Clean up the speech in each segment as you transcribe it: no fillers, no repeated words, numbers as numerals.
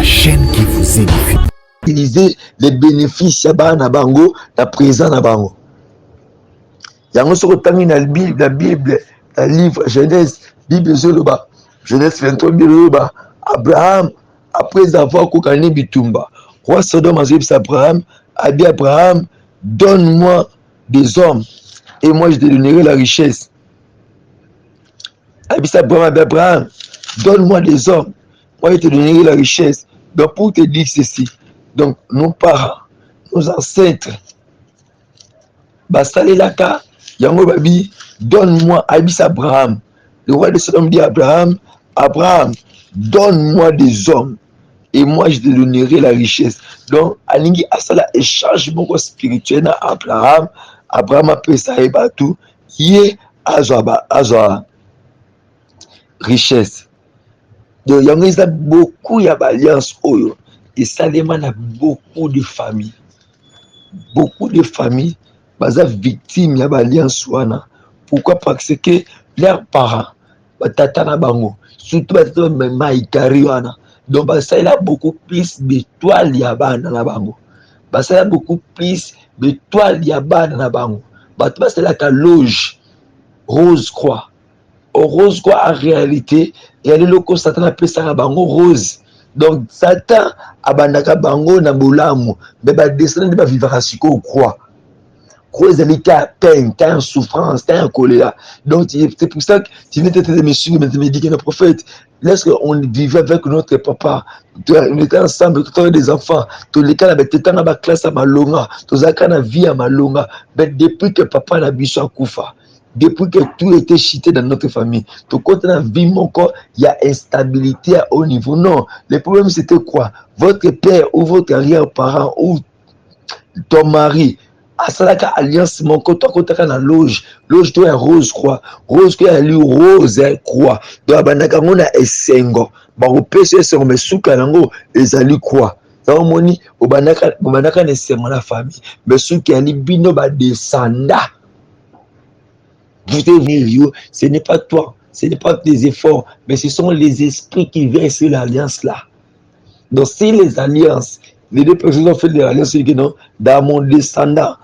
chaîne qui vous édifie. Utiliser les bénéfices na bango, na présent na bango. Yango soko tangi na Bible, la livre Genèse, Bible zoloba, Genèse 23 Bible Abraham, après avoir kokani bitumba, roi Sodome a dit Abraham, a dit Abraham, donne-moi des hommes et moi je te donnerai la richesse. A dit Abraham, donne-moi des hommes, moi je te donnerai la richesse. Donc pour te dire ceci, donc nos parents, nos ancêtres, Basalelaka, Yango Babi, donne-moi, Abis Abraham. Le roi de Sodome dit à Abraham, Abraham, donne-moi des hommes et moi je te donnerai la richesse. Donc, Alingi Asala échange beaucoup spirituel à Abraham. Abraham a pris ça et tout. Yé Azwa richesse. Donc, il y a beaucoup d'alliances. Et ça demande à beaucoup de familles. Beaucoup de familles sont victimes de l'alliance. Pourquoi? Parce que leurs parents, tata na bango, surtout maïkari wana. Donc ça il a beaucoup plus d'étoiles yabana na bango. Ça il a beaucoup plus d'étoiles yabana na bango. C'est la loge rose croix. Au rose croix en réalité, il y a des locaux Satan appelle ça na bango rose. Donc Satan abandaka bango na bolamu, mais ba descendre ba vivre siko croix. Croix est à peine, t'as en souffrance, t'as en colère. Donc c'est pour ça que tu viens de me suivre, mais tu me dis que le prophète, lorsqu'on vivait avec notre papa, on était ensemble, tout le des enfants, tous les cas avec dans la classe à Malonga, tous les cas dans la vie à Malonga, mais depuis que papa n'a biché à Koufa, depuis que tout était chité dans notre famille, tout compte dans la vie, mon corps, il y a instabilité à haut niveau. Non, le problème c'était quoi? Votre père ou votre arrière-parent ou ton mari, à ça la alliance mon côté à la loge toi rose croix rose qui a lu rose croix donc abanaka ngona esengo ba opese esengo mesuka nango ezali croix ça moni obanaka ne sema la famille mesuka ali bino ba descenda vous devez ce n'est pas toi, ce n'est pas tes efforts, mais ce sont les esprits qui viennent sur l'alliance là. Donc si les alliances, les deux personnes ont fait des alliances dans mon descendant,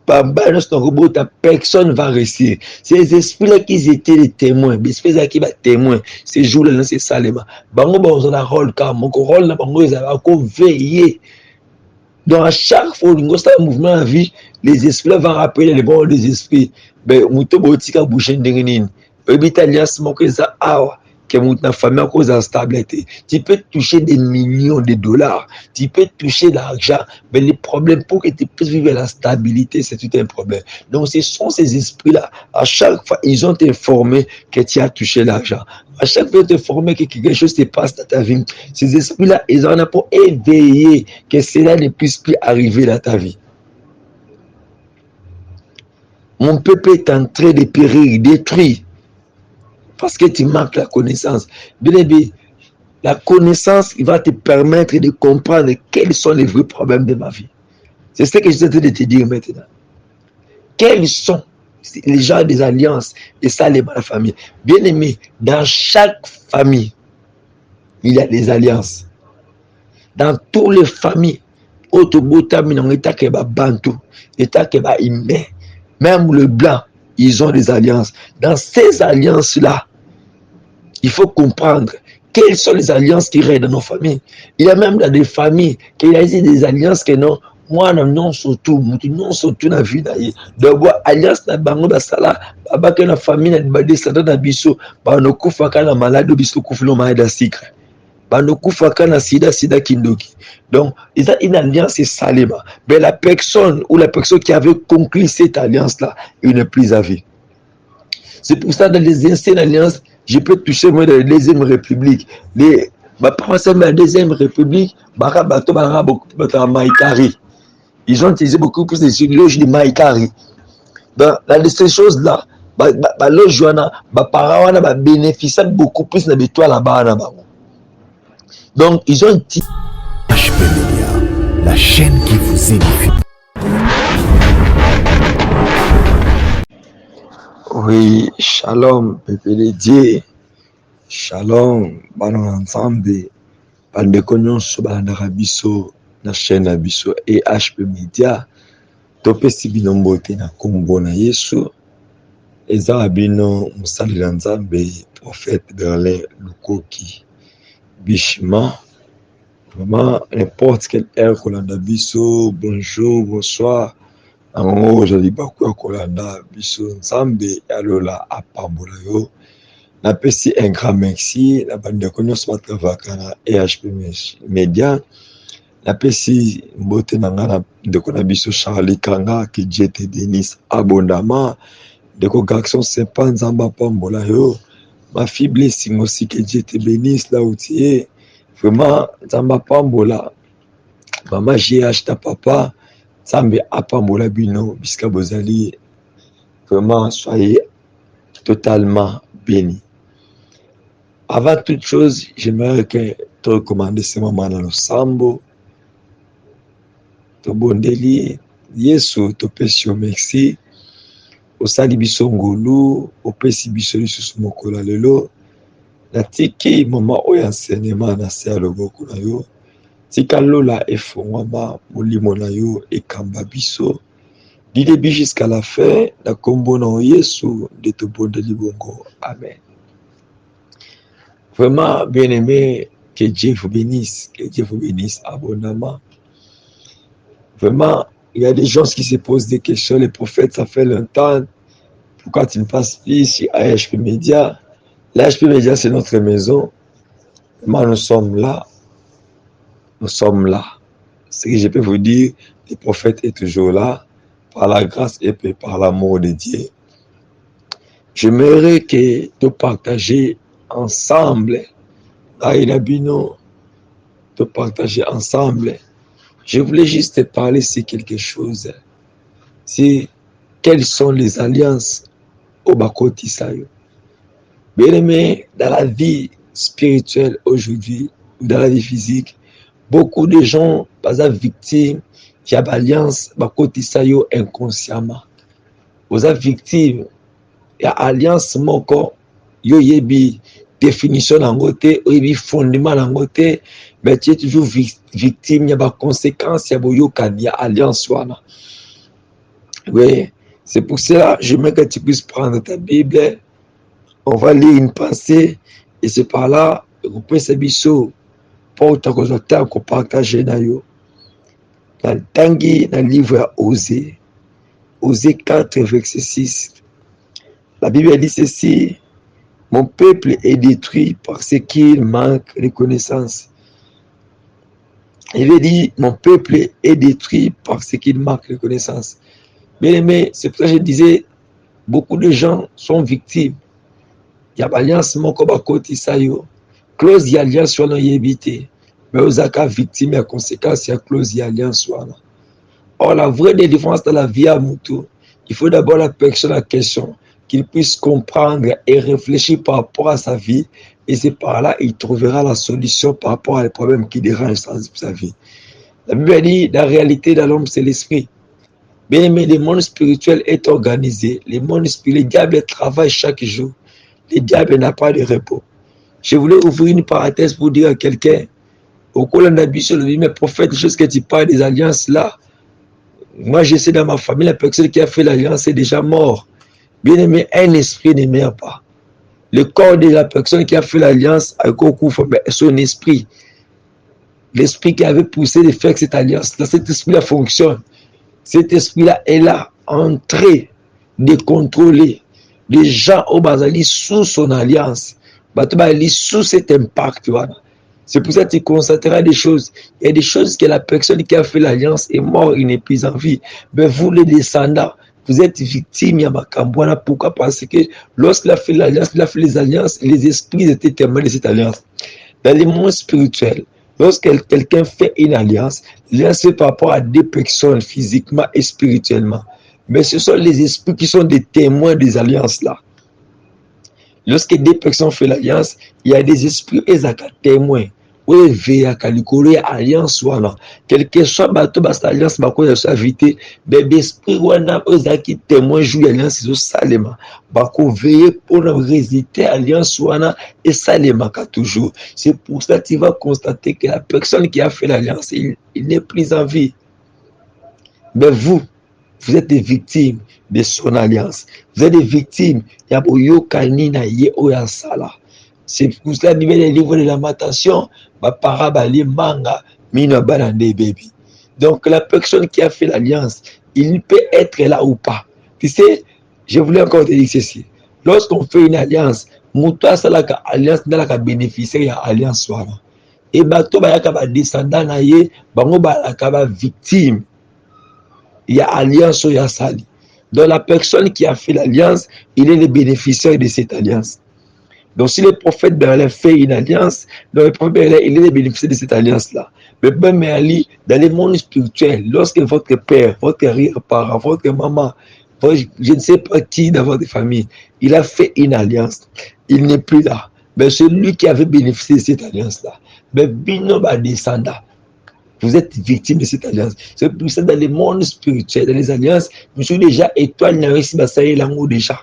personne ne va rester. Ces esprits-là qui étaient les témoins, les esprits qui sont témoins, ces jours-là, c'est ça les mains. Bango, on a un rôle, mon rôle, bango, ils ont veillé. Donc à chaque fois que nous avons un mouvement de vie, les esprits vont rappeler les bons des esprits. Mais nous avons un boucher de l'Église. L'alliance, que ta famille à cause d'instabilité. Tu peux toucher des millions de dollars, tu peux toucher l'argent, mais le problème pour que tu puisses vivre la stabilité, c'est tout un problème. Donc ce sont ces esprits-là, à chaque fois, ils ont informé que tu as touché l'argent. À chaque fois, ils ont informé que quelque chose se passe dans ta vie. Ces esprits-là, ils en ont pour éveiller que cela ne puisse plus arriver dans ta vie. Mon peuple est en train de périr, détruit. Parce que tu manques la connaissance. Bien aimé, la connaissance il va te permettre de comprendre quels sont les vrais problèmes de ma vie. C'est ce que je suis en train de te dire maintenant. Quels sont les gens des alliances et ça les la famille. Bien aimé, dans chaque famille, il y a des alliances. Dans toutes les familles, même le blanc, ils ont des alliances. Dans ces alliances-là, il faut comprendre quelles sont les alliances qui règnent dans nos familles. Il y a même dans des familles qu'il y a des alliances que non, moi non surtout dans la vie d'ailleurs. Donc alliance na bango basala, baba que la famille na descendant na biso, ba no kufa kana malade biso kufulo malade da sucre. Ba no kufa kana sida kindoki. Donc ils ont une alliance salema. Mais la personne qui avait conclu cette alliance-là, il n'est plus à vie. C'est pour ça dans les anciennes alliances, je peux toucher moi dans la deuxième république. La deuxième république, ils ont utilisé beaucoup plus de loges de Maïkari. Dans ces choses-là, loge parents bénéficient beaucoup plus de toi là-bas. Donc ils ont dit HP Media, la chaîne qui vous édifie. Oui, shalom, peuple de Dieu. Shalom, banon ensemble. bandeko nyonso balandaka biso na chaîne na biso EHP Media, topesi bino mbote na kombo na Yesu. Eza bino mosalela Nzambe prophète Berlin Lukoki Bishima. Vraiment, n'importe quelle heure kolanda biso, bonjour, bonsoir. Ango ozali bakuya kolanda biso, Nzambe alola apambola yo. Napesi un grand merci na bandeko nyonso batravaka na EHP Media. Napesi mbote na nga na ndeko na biso Charlie Kanga, ki Dieu te bénisse abondamment. Ndeko garçon sympa, Nzambe apambola yo. Ma fille Blessing aussi, que Dieu te bénisse là où tu es. Vraiment, Nzambe apambola. Maman GH ta papa, Nzambe apambola bino biska bozali. Vraiment, soyez totalement bénis. Avant toute chose, j'aimerais que tu recommandes ce moment dans le sambo. To bondeli, Yesu, to pesi merci. Osali biso ngolu, opesi biso lisusu mokolo lelo. Natiki mama oyo enseignement na se ya loboko na yo. Tika lola efongwama molimo na yo ekamba biso. Du début jusqu'à la fin, na kombo na Yesu de to bondeli bongo. Amen. Vraiment, bien-aimé, que Dieu vous bénisse abondamment. Vraiment, il y a des gens qui se posent des questions. Les prophètes, ça fait longtemps. Pourquoi tu ne passes plus ici à EHP Media? L'EHP Media, c'est notre maison. Vraiment, nous sommes là. Nous sommes là. Ce que je peux vous dire, le prophète est toujours là, par la grâce et par l'amour de Dieu. J'aimerais que nous partagions ensemble, de partager ensemble. Je voulais juste te parler sur quelque chose. C'est quelles sont les alliances au Bakoti Sayo. Bien aimé, dans la vie spirituelle aujourd'hui, dans la vie physique, beaucoup de gens sont victimes qui ont alliance Bakoti Sayo inconsciemment. Vous êtes victimes, il y a alliance moko, yo yebi définition en côté, yebi fondement en côté, mais tu es toujours victime, il y a des conséquences, il y a alliance. Oui, c'est pour cela, je veux que tu puisses prendre ta Bible, on va lire une pensée, et c'est par là, on peut s'habiller pour te partager na yo. Dans le Tanguy, dans le livre Osée, Osée 4, verset 6, la Bible dit ceci: mon peuple est détruit parce qu'il manque de connaissance. Il veut dire, mon peuple est détruit parce qu'il manque de connaissance. Bien aimé, c'est pour ça que je disais, beaucoup de gens sont victimes. Il y a alliance mon kobakoti sayo, clause d'alliance sur nos yébité, mais aux cas victimes et conséquences, il y a clause d'alliance sur. Or, la vraie défense dans la vie à Moutou, il faut d'abord la personne la question, qu'il puisse comprendre et réfléchir par rapport à sa vie, et c'est par là qu'il trouvera la solution par rapport à les problèmes qui dérangent sa vie. La Bible dit, la réalité de l'homme, c'est l'esprit. Bien aimé, le monde spirituel est organisé. Le monde spirituel, le diable travaille chaque jour. Le diable n'a pas de repos. Je voulais ouvrir une parenthèse pour dire à quelqu'un, au cours de la mais prophète, les choses que tu parles des alliances là, moi je sais dans ma famille, la personne qui a fait l'alliance est déjà morte. Bien aimé, un esprit ne meurt pas. Le corps de la personne qui a fait l'alliance a son esprit. L'esprit qui avait poussé de faire cette alliance, là, cet esprit-là fonctionne. Cet esprit-là est là, entré, décontrôlé. Les gens au Bazali sous son alliance, sous cet impact. Voilà. C'est pour ça que tu constateras des choses. Il y a des choses que la personne qui a fait l'alliance est morte, il n'est plus en vie. Mais vous, les descendants, vous êtes victimes, Yamakambouana. Pourquoi? Parce que lorsqu'il a fait l'alliance, il a fait les alliances, les esprits étaient témoins de cette alliance. Dans les mondes spirituels, lorsque quelqu'un fait une alliance, l'alliance c'est par rapport à deux personnes, physiquement et spirituellement. Mais ce sont les esprits qui sont des témoins des alliances-là. Lorsque deux personnes font l'alliance, il y a des esprits et des témoins. oyo eveyaka likolo ya alliance wana quelque soit bato basa alliance bakoya so invité besprit wana oyo ezalaki témoin jour ya alliance ezosalema bakoveye mpona résulter alliance wana esalemaka toujours. C'est pour ça que tu vas constater que la personne qui a fait l'alliance il n'est plus en vie, mais vous êtes des victimes de son alliance, vous êtes des victimes ya boyokani na ye oyo asala. C'est pour cela que les livres de lamentation, parabali manga, mino banande baby. Donc la personne qui a fait l'alliance, il peut être là ou pas. Tu sais, je voulais encore te dire ceci. Lorsqu'on fait une alliance, muta salaka alliance nalaka bénéficiaire ya alliance wana. Et bato bayaka ba descendant na ye, bango balaka ba victime. Il y a alliance ya sali. Donc la personne qui a fait l'alliance, il est le bénéficiaire de cette alliance. Donc si le prophète Berlin fait une alliance, donc le prophète Berlin, il est le bénéficiaire de cette alliance-là. Mais Ben Merli, dans le monde spirituel, lorsque votre père, votre arrière-parent, votre maman, je ne sais pas qui dans votre famille, il a fait une alliance, il n'est plus là. Mais celui qui avait bénéficié de cette alliance-là, mais Bino va descendre. Vous êtes victime de cette alliance. C'est pour ça dans le monde spirituel, dans les alliances, je suis déjà étoile, déjà.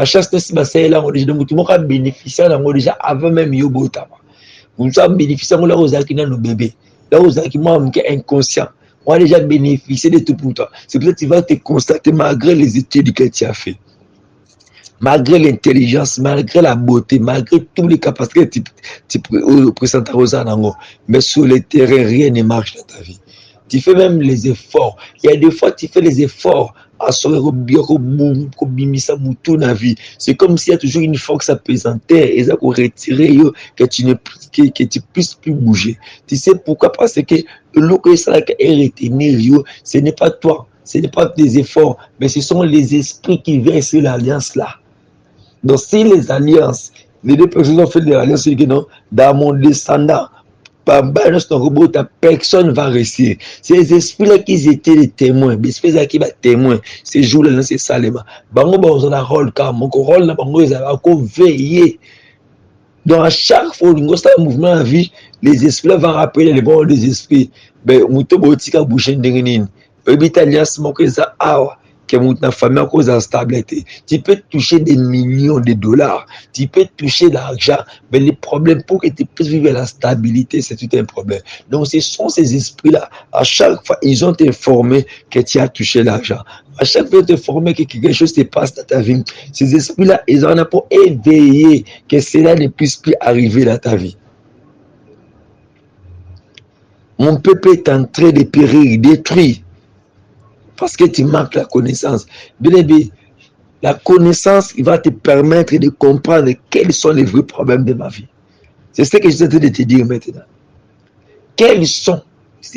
Chasse si basala ngo déjà mutu moka bénéficier ngo déjà avant même yo botama. Vous avez bénéficié ngo la ozaki na no bébé. Là ozaki moi inconscient. On a déjà bénéficié de tout pour toi. C'est pour ça que tu vas te constater malgré les études que tu as fait. Malgré l'intelligence, malgré la beauté, malgré toutes les capacités que tu présentes à Rosanango, mais sur le terrain rien ne marche dans ta vie. Tu fais même les efforts. Il y a des fois tu fais les efforts. C'est comme s'il y a toujours une force apesanteur et ça qu'on retirer que tu puisses plus bouger. Tu sais pourquoi? Parce que l'eau ça est retenir, ce n'est pas toi, ce n'est pas tes efforts, mais ce sont les esprits qui viennent sur l'alliance là. Donc si les alliances, les deux personnes ont fait des alliances, c'est que non, dans mon descendant, personne ne va réussir. C'est les esprits-là qui étaient les témoins. Les esprits-là qui sont témoins. Ces jours-là, c'est ça. Bango, on a un rôle car mon rôle, là, bango, ils ont veillé. Donc, à chaque fois, il y a un mouvement en vie, les esprits vont rappeler les bons des esprits. Ben, mouto botika boucher d'enginin. Alliance, mon que ça, que ta famille à cause de la stabilité. Tu peux toucher des millions de dollars, tu peux toucher de l'argent, mais le problème pour que tu puisses vivre la stabilité, c'est tout un problème. Donc ce sont ces esprits-là, à chaque fois, ils ont informé que tu as touché l'argent. À chaque fois, ils ont informé que quelque chose se passe dans ta vie. Ces esprits-là, ils en ont pour éveiller que cela ne puisse plus arriver dans ta vie. Mon peuple est en train de périr, détruit. Parce que tu manques la connaissance. Bien, la connaissance va te permettre de comprendre quels sont les vrais problèmes de ma vie. C'est ce que je suis en train de te dire maintenant. Quels sont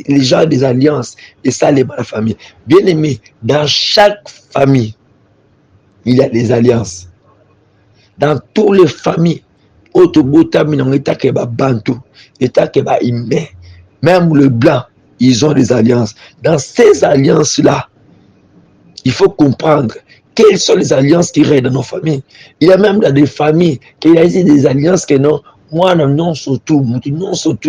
les gens des alliances et ça, les la famille. Bien aimé, dans chaque famille, il y a des alliances. Dans toutes les familles, même le blanc, ils ont des alliances. Dans ces alliances-là, il faut comprendre quelles sont les alliances qui règnent dans nos familles. Il y a même dans des familles qu'il y a des alliances que non, moi non surtout dans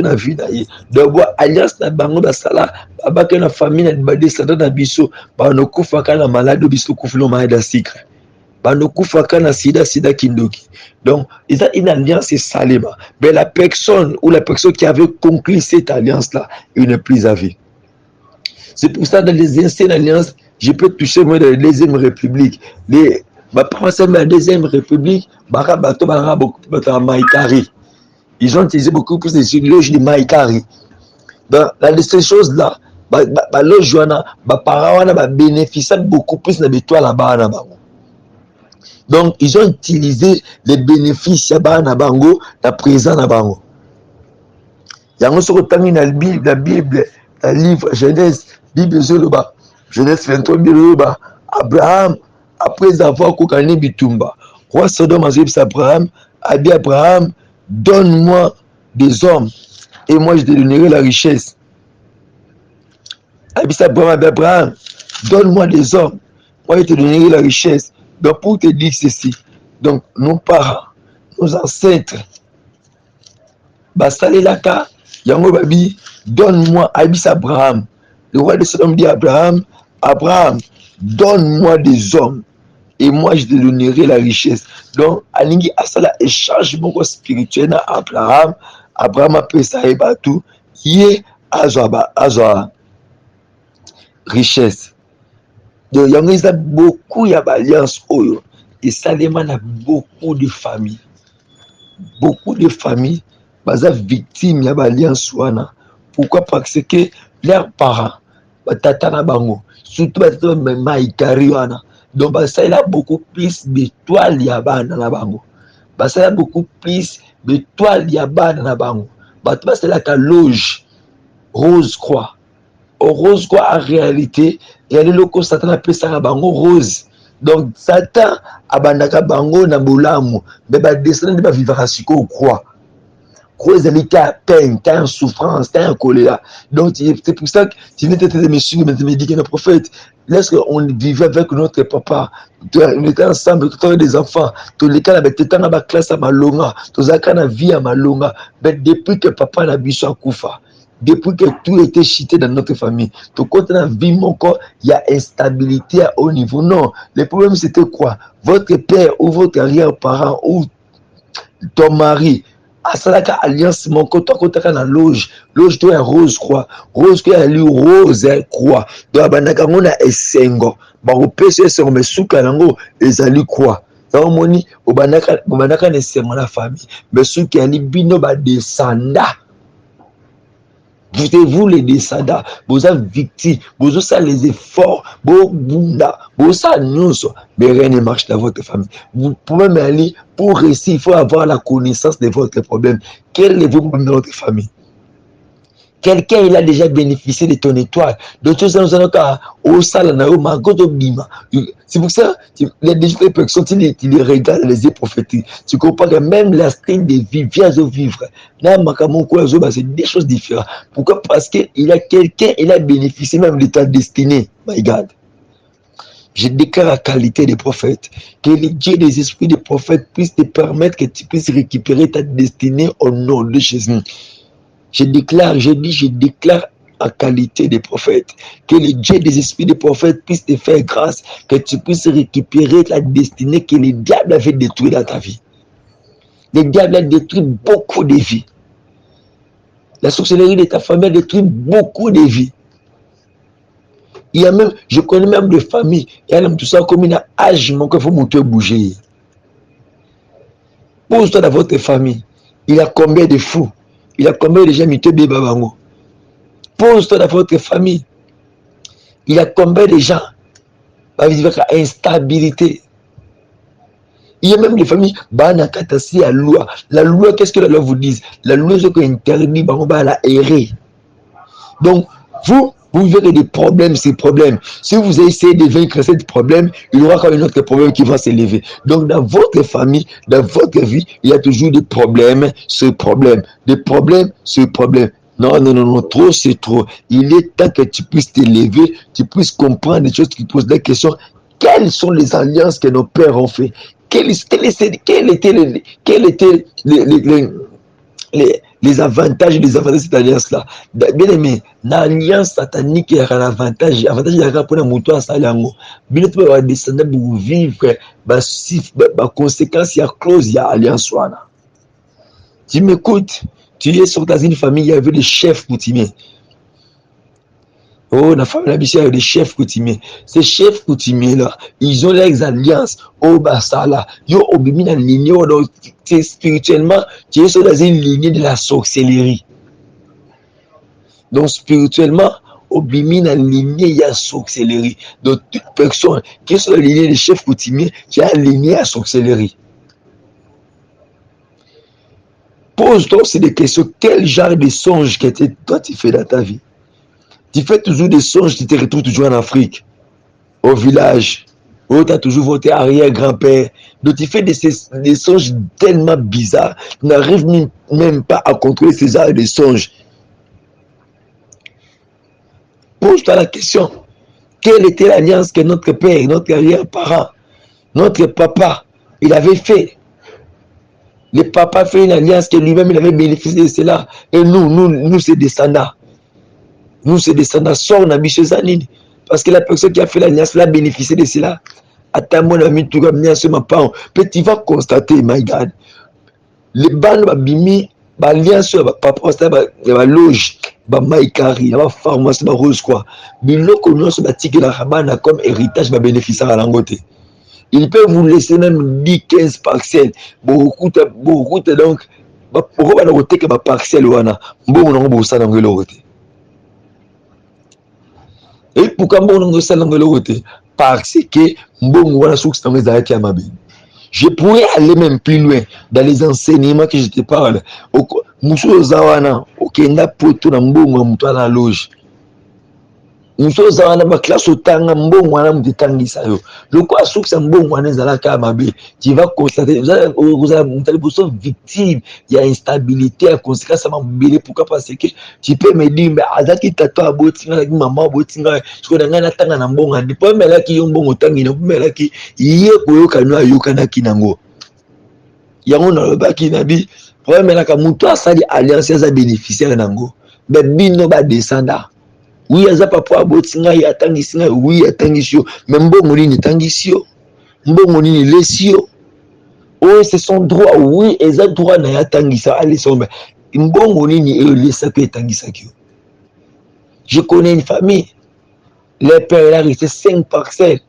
la vie d'ailleurs. Donc alliance na bango basala, babake na famille na badescendant na biso, ba no kufaka na malade biso kufulo maïda sucre. Ba no kufaka na sida kindoki. Donc il y a une alliance salema. Mais la personne qui avait conclu cette alliance-là, il n'est plus à vie. C'est pour ça dans les anciennes alliances, je peux toucher moi dans la deuxième république. La deuxième république, ils ont utilisé beaucoup plus de loges de Maïkari. Dans ces choses-là, bénéficient beaucoup plus de toi là-bas. Donc, ils ont utilisé les bénéfices de Bango, la présence de Bango. Il y a un autre temps dans la Bible, le livre Genèse, Bible Zoloba. Genèse 23, Biloba, Abraham, après avoir cocané Bitumba, roi Sodome a dit Abraham, a dit Abraham, donne-moi des hommes, et moi je te donnerai la richesse. A dit Abraham, donne-moi des hommes, moi je te donnerai la richesse. Donc pour te dire ceci, donc nos parents, nos ancêtres, Basalelaka, Yango babi, donne-moi, Abis Abraham. Le roi de Sodome dit à Abraham, Abraham, donne-moi des hommes et moi je te donnerai la richesse. Donc, alingi asala échange beaucoup spirituel na Abraham. Abraham a pris ça et tout. Yé azwa richesse. Donc, yango il y a beaucoup d'alliances oyo. Et ça demande beaucoup de familles. Beaucoup de familles baza victimes ya alliance wana. Pourquoi? Parce que leurs parents batata na bango surtout batata maikari wana, donc basala beaucoup plus d'étoiles ya bana na bango, basala beaucoup plus d'étoiles ya bana na bango, bato basala ka loge rose croix. Au rose croix en réalité il y a le loko Satan apesaka bango rose. Donc Satan abandaka bango na bolamu mais ba descendre ba vivre siko croix. Croix ezali ta peine, ta souffrance, ta colère. Donc c'est pour ça que tu viens te monsieur me dit que le prophète, lorsqu'on vivait avec notre papa, on était ensemble, on avait des enfants, tous les cas avec temps na classe à malonga, tous les cas na vie à malonga, mais depuis que papa n'a biso à Koufa, depuis que tout était chité dans notre famille, tout côté dans la vie, mon corps, il y a instabilité à haut niveau. Non, le problème c'était quoi? Votre père ou votre arrière-parent ou ton mari, asalaka alliance mon côté na loge to ya rose croix, rose que ya li rose croix, donc abanaka ngona esengo ba kopesa esengo mesuka nango ezali croix. Ça moni obanaka na esengo na famille mesuka ya li bino ba descendants. Vous les descendants, vous êtes victimes, vous avez les efforts, vous bunda, vous avez nyonso, mais rien ne marche dans votre famille. Vous pouvez même aller pour réussir, il faut avoir la connaissance de votre problème. Quel est votre problème dans votre famille? Quelqu'un il a déjà bénéficié de ton étoile. Donc tout ça nous allons au salon c'est pour ça les différentes personnes tu les regardes les yeux prophétiques. Tu comprends que même la style de vie vient de vivre. C'est des choses différentes. Pourquoi? Parce que il a quelqu'un il a bénéficié même de ta destinée. My God. Je déclare la qualité des prophètes, que le Dieu des esprits des prophètes puisse te permettre que tu puisses récupérer ta destinée au nom de Jésus. Je déclare en qualité des prophètes, que le Dieu des esprits des prophètes puisse te faire grâce, que tu puisses récupérer la destinée que le diable avait détruite dans ta vie. Le diable a détruit beaucoup de vies. La sorcellerie de ta famille a détruit beaucoup de vies. Il y a même, je connais même des familles, il y a même tout ça comme un âge, mon il faut monter bouger. Pose-toi dans votre famille, il y a combien de fous? Il y a combien de gens qui te babango? Pose-toi dans votre famille. Il y a combien de gens qui vivent avec instabilité? Il y a même des familles qui ont la loi. La loi, qu'est-ce que la loi vous dit? La loi, c'est qu'on interdit la errer. Donc, vous vivez des problèmes, ces problèmes. Si vous essayez de vaincre ces problèmes, il y aura quand même un autre problème qui va s'élever. Donc, dans votre famille, dans votre vie, il y a toujours des problèmes, ce problème. Des problèmes, ce problème. Non, trop, c'est trop. Il est temps que tu puisses t'élever, tu puisses comprendre des choses qui posent des questions. Quelles sont les alliances que nos pères ont fait? Quels étaient les avantages de cette alliance-là? Bien aimé, l'alliance satanique il y a un avantage. L'avantage, il y a pour la moto à Salango. Bien tu vas descendre pour vivre, conséquence, il y a clause, il y a alliance. Tu m'écoutes, tu es sur dans une famille, il y avait des chefs coutumiers. Oh, la famille, il y a des chefs coutumiers. Ces chefs coutumiers-là, ils ont leurs alliances. Oh, bah, ça là. Yo, obimi dans lignée, donc, spirituellement, tu es sur dans une lignée de la sorcellerie. Donc, spirituellement, obimi dans lignée, il y a sorcellerie. Donc, toute personne qui est sur la lignée des chefs coutumiers, qui a lignée à sorcellerie. Pose-toi aussi des questions. Quel genre de songe que toi tu fais dans ta vie? Tu fais toujours des songes, tu te retrouves toujours en Afrique, au village, où tu as toujours voté arrière-grand-père. Donc tu fais des songes tellement bizarres, tu n'arrives même pas à contrôler ces genres de songes. Pose-toi la question, quelle était l'alliance que notre père, notre arrière-parent, notre papa, il avait fait? Le papa fait une alliance que lui-même il avait bénéficié de cela. Et nous ses descendants. Nous ses descendants sortent dans Bichezanine. Parce que la personne qui a fait l'alliance l'a bénéficié de cela. Attends, mon ami, tu vas venir sur ma part. Puis tu vas constater, my God. Les bandes babimi, l'alliance, papa, la loge, maïkari, la pharmacie, la rose, quoi. Biloko, nous, se bâtit la rabana comme héritage, bénéficiaire à l'angote. Il peut vous laisser même 10-15 parcelles. Beaucoup donc, pourquoi on a voté que ma parcelle wana, bon on a bossé dans le côté. Et pourquoi bon on a bossé dans le côté? Parce que bon on a souk dans les arrêts à ma vie. Je pourrais aller même plus loin dans les enseignements que je te parle. Moussou zawana, okenda poto na mbongo mutwa na loge. Moussou zawana ba classe otanga mbongo wana mutangisa yo. Le quoi souk sa mbongo wana zalaka mabe. Tu vas constater vous allez vous victime, il y a instabilité, à conséquence ça m'a belé pourquoi parce que tu peux me dire mais azaki tato abotinga maman abotinga je connais ngana tanga na mbongo ndi po mela ki yo mbongo tangi na mela ki iye koyoka no ayoka na kinango. Yango na lobaki na bi problème mela ka muto asali alliance za bénéficiaire nango. Mais bino ba descendant. Oui, aza papa abotinga ya tangisinga oui atangisio mais mbongo ni tangisio. Mbongo ni lesio. Oh, c'est son droit, oui, et ça droit na ya tangisa allez sombe. Mbongo ni lesa que tangisa kyo. Je connais une famille. Les pères là resté 5 parcelles.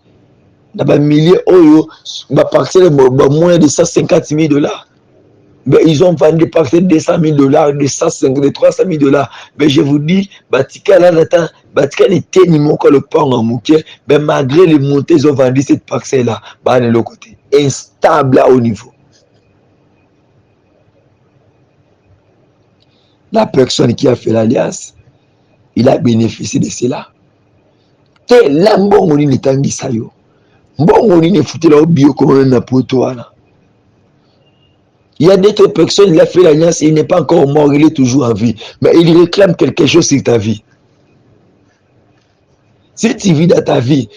Dans un millier oyo, ma parcelle moins de 150 000 $. Mais ils ont vendu des parcelles de 100 000 $, de 150, de 300 000 $. Mais je vous dis, Batika là, Batika n'était ni mon le pan en mouquet. Mais malgré les montées, ils ont vendu cette parcelle là. Bah, de l'autre côté. Instable à haut niveau. La personne qui a fait l'alliance, il a bénéficié de cela. Et là, bon, il est en guissayo. Bon, il est foutu là au bio comme un apotoana. Il y a d'autres personnes, il a fait l'alliance, il n'est pas encore mort, il est toujours en vie. Mais il réclame quelque chose sur ta vie. Si tu vis dans ta vie,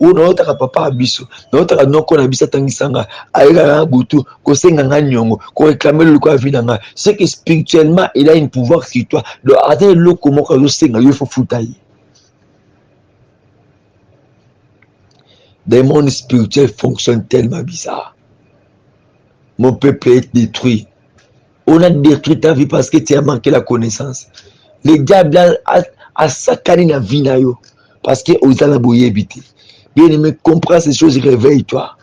ou non papa abiso non noko na bisa tangisanga aïra butu ko senga nganyongo ko réclamer le quoi vie nanga c'est que spirituellement il a un pouvoir sur toi de atteindre le comment ko senga yo faut futayi. Des mondes spirituels fonctionnent tellement bizarre. Mon peuple est détruit. On a détruit ta vie parce que tu as manqué la connaissance. Le diable a saccagé la vie na yo parce que aux alaboye éviter. Bien aimé, comprends ces choses, réveille-toi.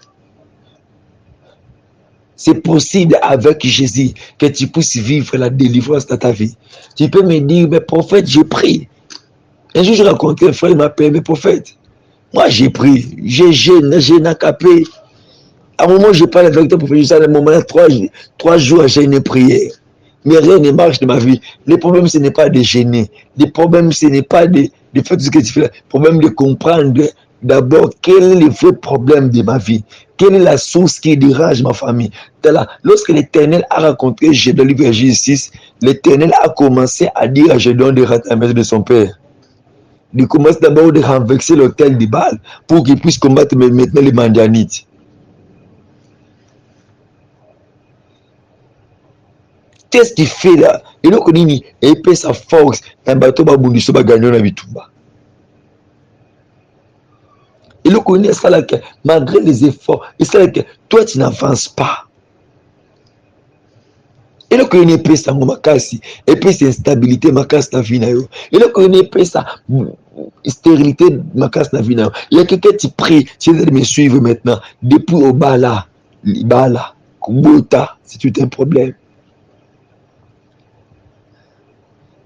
C'est possible avec Jésus que tu puisses vivre la délivrance dans ta vie. Tu peux me dire, mais prophète, j'ai pris. Un jour, je racontais un frère, il m'appelait, mais prophète, moi j'ai pris, j'ai nakapé. À un moment, je parle avec toi, prophète, à un moment, 3 jours, j'ai une prière. Mais rien ne marche de ma vie. Le problème, ce n'est pas de gêner. Le problème, ce n'est pas de faire ce que tu fais. Le problème de comprendre d'abord quel est le vrai problème de ma vie. Quelle est la source qui dérange ma famille. Lorsque l'Éternel a raconté dans le livre Génesis 6, l'Éternel a commencé à dire à Gédéon de rater la maison de son père. Il commence d'abord de renverser l'autel de Baal pour qu'il puisse combattre maintenant les Mandianites. Qu'est-ce qu'il fait là? Et donc, il paie sa force dans le bateau Babundiso Bagagnon à Bitumba. Et donc, on est ça là que, malgré les efforts, et ça là que toi, tu n'avances pas. Et donc, on est paie ça, et puis c'est instabilité, ma casse na vie. Et donc, on est paie ça, stérilité, ma casse na vie. Il y a quelqu'un qui prie, tu veux me suivre maintenant, depuis au Bala, Kubota, c'est tout un problème.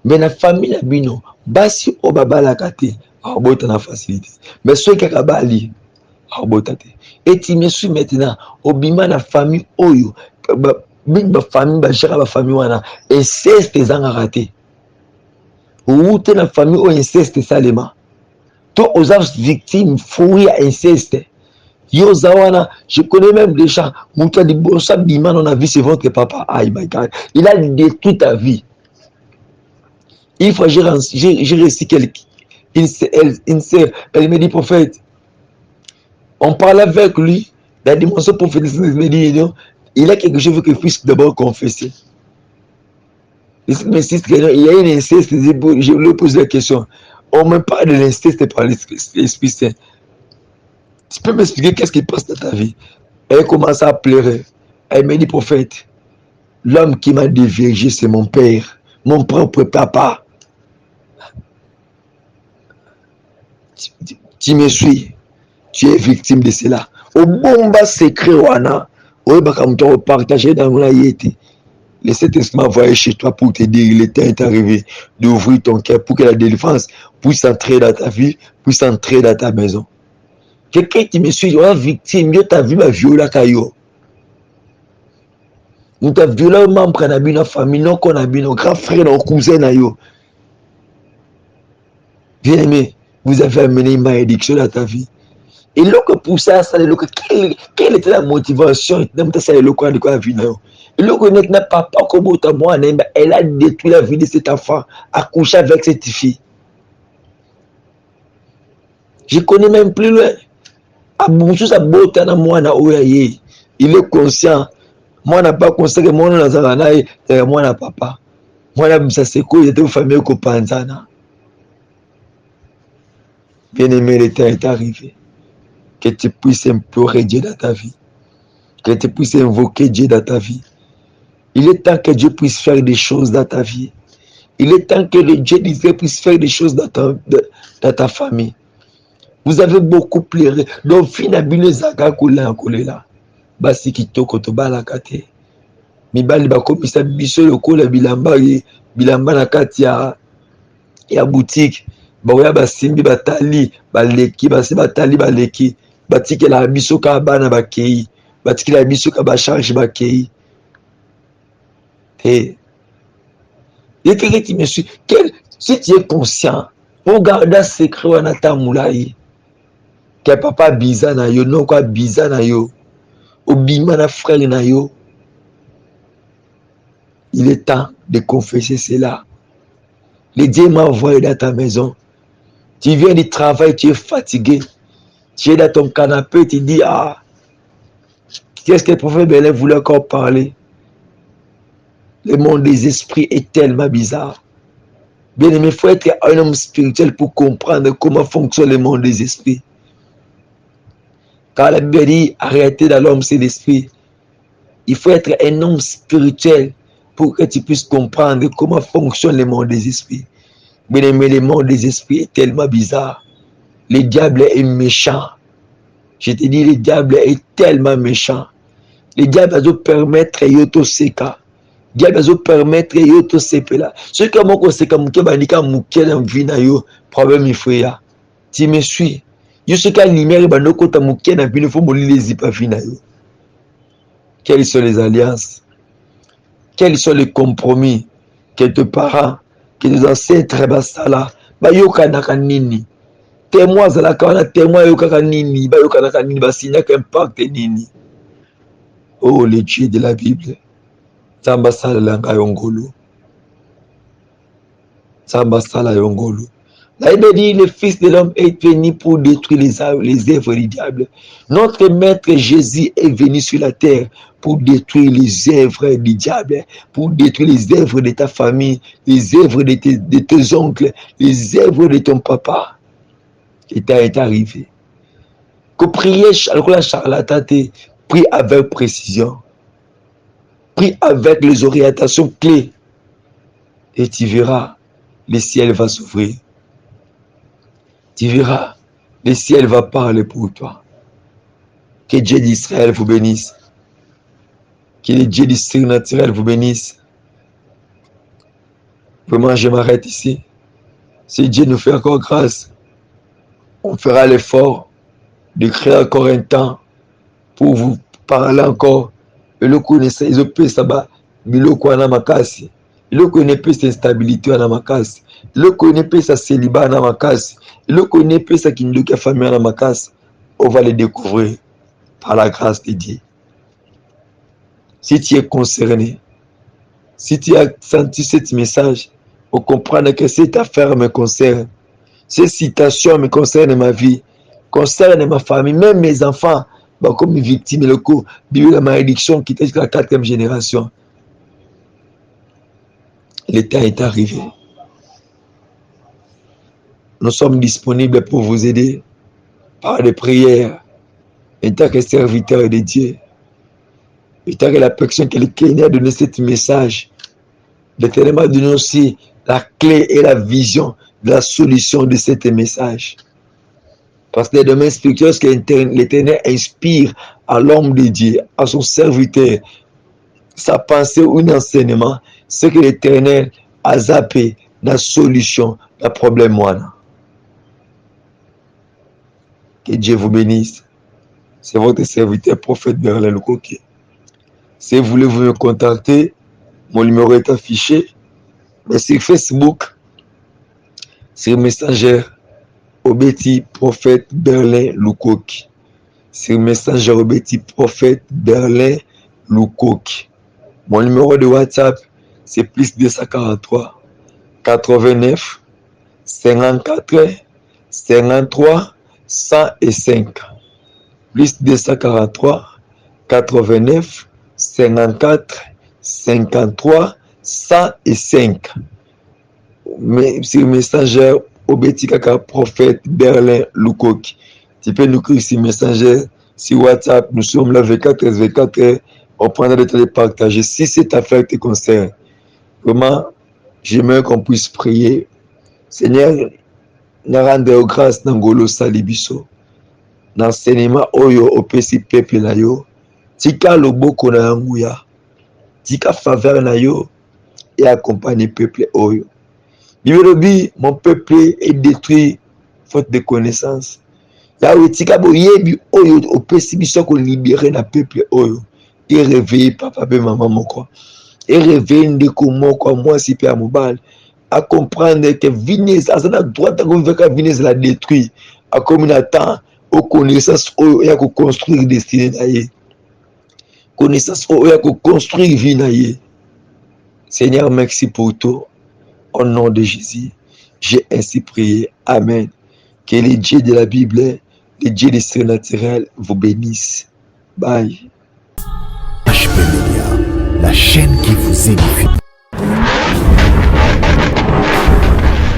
Mais la famille la bino basi obaba la kate abota na facilité mais ceux qui kabali abota te et tu me suis maintenant obima na famille oyo ba famille ba jera ba famille wana inceste zanga raté ou te na famille o inceste salema to aux victimes fouille inceste yo zawana je connais même des gens muta di bossa bima on a vu c'est votre papa aïe my God il a détruit ta vie. Une fois, j'ai reçu une sœur, elle me dit, prophète, on parle avec lui, la dimension prophétique, elle me dit, il a quelque chose qu'il puisse d'abord confesser. Mais si il y a une inceste, je lui pose la question. On me parle de l'inceste par l'Esprit Saint. Tu peux m'expliquer qu'est-ce qui passe dans ta vie? Elle commence à pleurer. Elle me dit, prophète, l'homme qui m'a déviergé, c'est mon père, mon propre papa. Tu me suis, tu es victime de cela. Au bomba secret, wana, au bakamto partager dans la yété. Le Saint-Esprit m'a envoyé chez toi pour te dire, le temps est arrivé d'ouvrir ton cœur pour que la délivrance puisse entrer dans ta vie, puisse entrer dans ta maison. Quelqu'un qui me suit, une victime, yo ta vie m'a violé kayo. Nous t'a violé un membre de la famille, non qu'on a nos grands frères, nos cousins na yo. Bien aimé, vous avez amené une malédiction dans ta vie. Et lorsque pour ça, quelle était la motivation? Et lorsque n'a pas comme autant moi, elle a détruit la vie de cet enfant, accouché avec cette fille. Je connais même plus loin. Il est conscient. Moi, n'a pas conscient que moi, moi, n'a papa. Moi, là, ça c'est quoi? Il était une famille qui panzana. Bien aimé, le temps est arrivé. Que tu puisses implorer Dieu dans ta vie. Que tu puisses invoquer Dieu dans ta vie. Il est temps que Dieu puisse faire des choses dans ta vie. Il est temps que le Dieu d'Israël puisse faire des choses dans ta famille. Vous avez beaucoup pleuré. Donc, finalement, Zaka Koula Kolela. Basi kitoko to balakate. Mibali bakomisa biso lokola bilamba na kati ya boutique. Baoya basimbi batali baleki basi batali baleki. Batikela biso ka bana bakei. Batikela biso ka ba charge bakei. Et il y a quelqu'un qui me suit. Si tu es conscient, regarde un secret ou un atamoulaï. Que papa biza na yo, non quoi biza na yo. Obima na frère na yo. Il est temps de confesser cela. Le Dieu m'a envoyé dans ta maison. Tu viens du travail, tu es fatigué. Tu es dans ton canapé, tu dis, ah, qu'est-ce que le prophète Belin voulait encore parler? Le monde des esprits est tellement bizarre. Bien aimé, il faut être un homme spirituel pour comprendre comment fonctionne le monde des esprits. Car la Bible dit, arrêtez dans l'homme, c'est l'esprit. Il faut être un homme spirituel pour que tu puisses comprendre comment fonctionne le monde des esprits. Bien aimé, le monde des esprits est tellement bizarre. Le diable est méchant. Je te dis, le diable est tellement méchant. Le diable va permettre yoto seka. Le diable va permettre yoto sepela. Ce que moi c'est comme que bandika mukel en vina yo problème il faut ya. Tu me suis. Yo ce que lumière bandoko ta mukel en vina faut moli les zipa vina yo. Quelles sont les alliances? Quels sont les compromis que tes parents, que tes ancêtres basala ba yoka nakanini? Témoins à la kana témoins yoka nini ba yoka nakanini ba signa qu'impact nini. Oh, le Dieu de la Bible. Sambasala langa yongolo. Sambasala yongolo. La Bible dit, le Fils de l'homme est venu pour détruire les œuvres du diable. Notre Maître Jésus est venu sur la terre pour détruire les œuvres du diable, pour détruire les œuvres de ta famille, les œuvres de tes oncles, les œuvres de ton papa. Et est arrivé. Que prier alors la charlatanerie, prie avec précision. Prie avec les orientations clés. Et tu verras, le ciel va s'ouvrir. Tu verras, le ciel va parler pour toi. Que Dieu d'Israël vous bénisse. Que le Dieu du surnaturel vous bénisse. Vraiment, je m'arrête ici. Si Dieu nous fait encore grâce, on fera l'effort de créer encore un temps pour vous parler encore. Et le connaissez, ils ont pu savoir, mais le connaît ma casse. Le connaît pas sa stabilité à ma casse. Le connaît pas sa célibat à ma casse. Le connaît pas sa qui nous famille à ma casse. On va le découvrir par la grâce de Dieu. Si tu es concerné, si tu as senti ce message, on comprend que cette affaire me concerne. Cette citation me concerne ma vie, concerne ma famille, même mes enfants. comme victime, la malédiction qui était jusqu'à la 4e génération. Le temps est arrivé. Nous sommes disponibles pour vous aider par des prières en tant que serviteur de Dieu. En tant que la personne qui a donné ce message, l'Éternel m'a donné aussi la clé et la vision de la solution de ce message. Parce que les domaines spirituels que l'Éternel inspire à l'homme de Dieu, à son serviteur, sa pensée ou un enseignement, c'est que l'Éternel a zappé la solution du problème. Que Dieu vous bénisse. C'est votre serviteur, prophète Berlin Lukoki. Si vous voulez vous me contacter, mon numéro est affiché. Mais sur Facebook, sur Messenger, Obeti prophète Berlin Lukoki. Sur Messenger, Obeti prophète Berlin Lukoki. Mon numéro de WhatsApp, c'est plus 243 89 54 53 105. Plus 243 89 54 53 105. Mais sur Messenger, Obeti Kaka prophète Berlin Lukoki. Tu peux nous écrire sur Messenger, sur WhatsApp. Nous sommes là 24 on prendra le temps de partager. Si cette affaire te concerne, vraiment, j'aimerais qu'on puisse prier. Seigneur, nous rendons grâce dans Ngolo Salibiso. L'enseignement oyo opesi peuple na yo. Tika loboko na yanguya. Tika faveur na yo et accompagne peuple oyo. Bibelobi, mon peuple est détruit faute de connaissance. Yahweh tika boyebi oyo opesi biso ko libérer na peuple oyo. Et réveiller papa et maman moko. Et réveiller ndeko moko moi si pe amobal à comprendre que Vinez à sa droite à Vinez la détruit à comme attend aux connaissances oyo ya ko construire destinée naie. Connaissance oyo ya ko construire vie naie. Seigneur, merci pour tout. Au nom de Jésus, j'ai ainsi prié. Amen. Que les dieux de la Bible, les dieux du surnaturel vous bénissent. Bye. HP Media, la chaîne qui vous édifie.